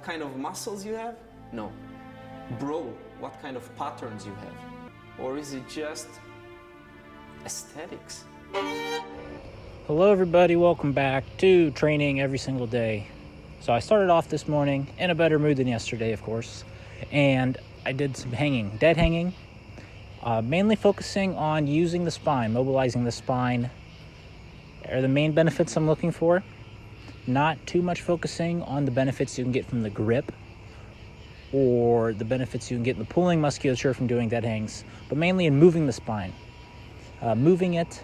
kind of muscles you have? No. Bro, what kind of patterns you have? Or is it just aesthetics? Hello everybody, welcome back to training every single day. So I started off this morning in a better mood than yesterday, of course, and I did some hanging, dead hanging, mainly focusing on using the spine, mobilizing the spine are the main benefits I'm looking for. Not too much focusing on the benefits you can get from the grip or the benefits you can get in the pulling musculature from doing dead hangs, but mainly in moving the spine. Moving it,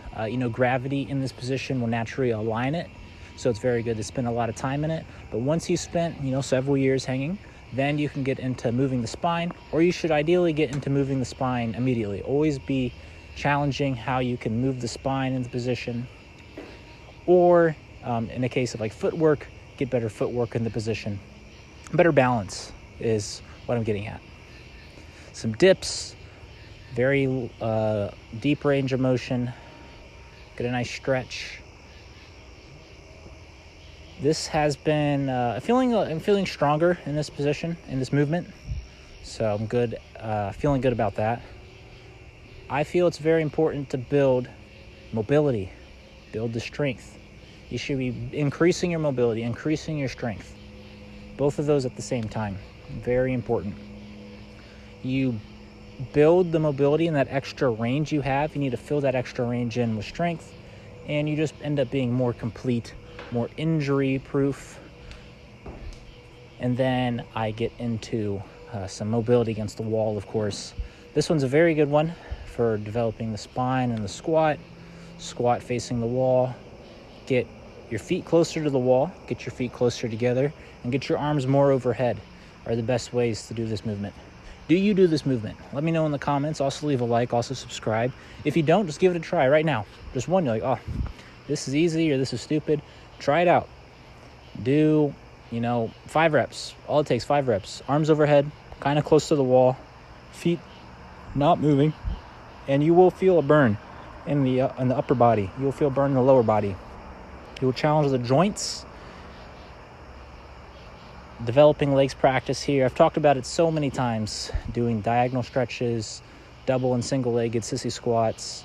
gravity in this position will naturally align it, so it's very good to spend a lot of time in it. But once you spent, several years hanging, then you can get into moving the spine, or you should ideally get into moving the spine immediately. Always be challenging how you can move the spine into position, or in the case of like footwork, get better footwork in the position. Better balance is what I'm getting at. Some dips, very deep range of motion, get a nice stretch. This has been, I'm feeling stronger in this position, in this movement, so I'm good, feeling good about that. I feel it's very important to build mobility, build the strength. You should be increasing your mobility, increasing your strength. Both of those at the same time, very important. You build the mobility and that extra range you have. You need to fill that extra range in with strength, and you just end up being more complete, more injury proof. And then I get into some mobility against the wall, of course. This one's a very good one for developing the spine and the squat facing the wall. Get your feet closer to the wall, get your feet closer together, and get your arms more overhead are the best ways to do this movement. Do you do this movement? Let me know in the comments. Also leave a like, also subscribe. If you don't, just give it a try right now. Just one, you're like, oh, this is easy or this is stupid. Try it out. Do, 5 reps. All it takes, 5 reps. Arms overhead, kind of close to the wall, feet not moving, and you will feel a burn in the upper body. You'll feel a burn in the lower body. It will challenge the joints. Developing legs practice here. I've talked about it so many times. Doing diagonal stretches, double and single legged sissy squats,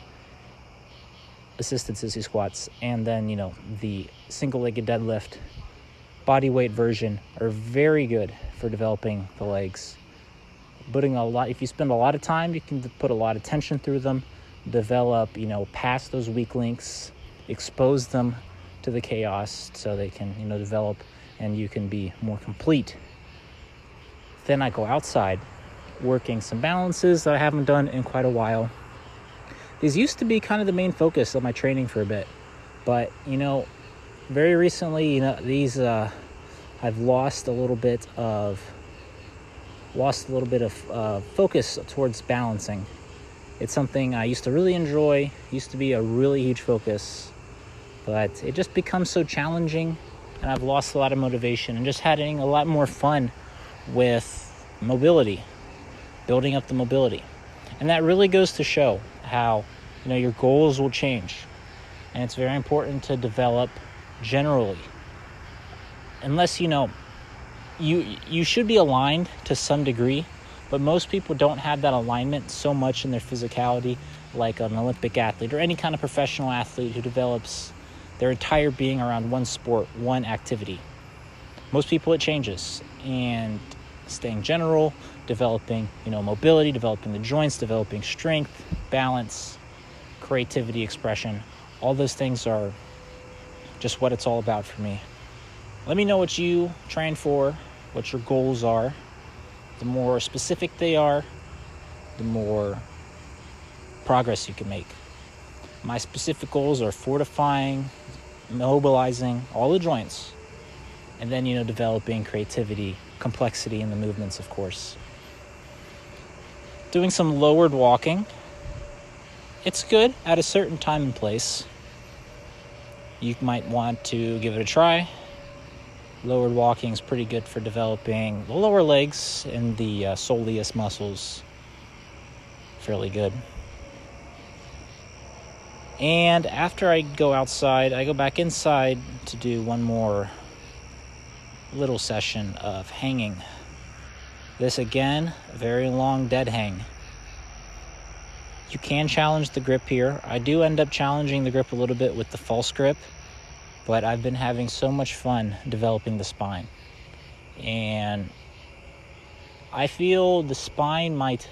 assisted sissy squats, and then, the single legged deadlift, body weight version are very good for developing the legs. If you spend a lot of time, you can put a lot of tension through them, develop, past those weak links, expose them to the chaos so they can, develop and you can be more complete. Then I go outside working some balances that I haven't done in quite a while. These used to be kind of the main focus of my training for a bit, but very recently, these I've lost a little bit of focus towards balancing. It's something I used to really enjoy, used to be a really huge focus, but it just becomes so challenging, and I've lost a lot of motivation and just having a lot more fun with mobility, building up the mobility. And that really goes to show how, your goals will change. And it's very important to develop generally. Unless, you should be aligned to some degree, but most people don't have that alignment so much in their physicality like an Olympic athlete or any kind of professional athlete who develops their entire being around one sport, one activity. Most people it changes, and staying general, developing, mobility, developing the joints, developing strength, balance, creativity, expression, all those things are just what it's all about for me. Let me know what you train for, what your goals are. The more specific they are, the more progress you can make. My specific goals are fortifying, mobilizing all the joints, and then, developing creativity, complexity in the movements, of course. Doing some lowered walking. It's good at a certain time and place. You might want to give it a try. Lowered walking is pretty good for developing the lower legs and the soleus muscles. Fairly good. And after I go outside, I go back inside to do one more little session of hanging. This again, a very long dead hang. You can challenge the grip here. I do end up challenging the grip a little bit with the false grip, but I've been having so much fun developing the spine. And I feel the spine might,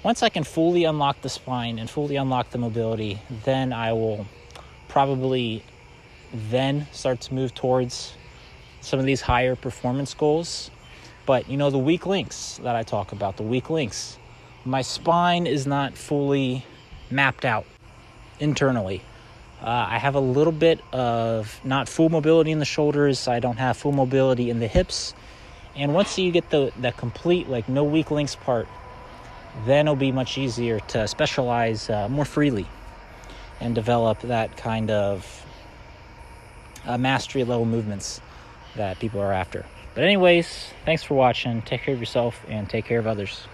once I can fully unlock the spine and fully unlock the mobility, then I will probably then start to move towards some of these higher performance goals. But you know, the weak links that I talk about, the weak links, my spine is not fully mapped out internally. I have a little bit of not full mobility in the shoulders. I don't have full mobility in the hips. And once you get the complete, like, no weak links part, then it'll be much easier to specialize more freely and develop that kind of mastery level movements that people are after. But anyways, thanks for watching. Take care of yourself and take care of others.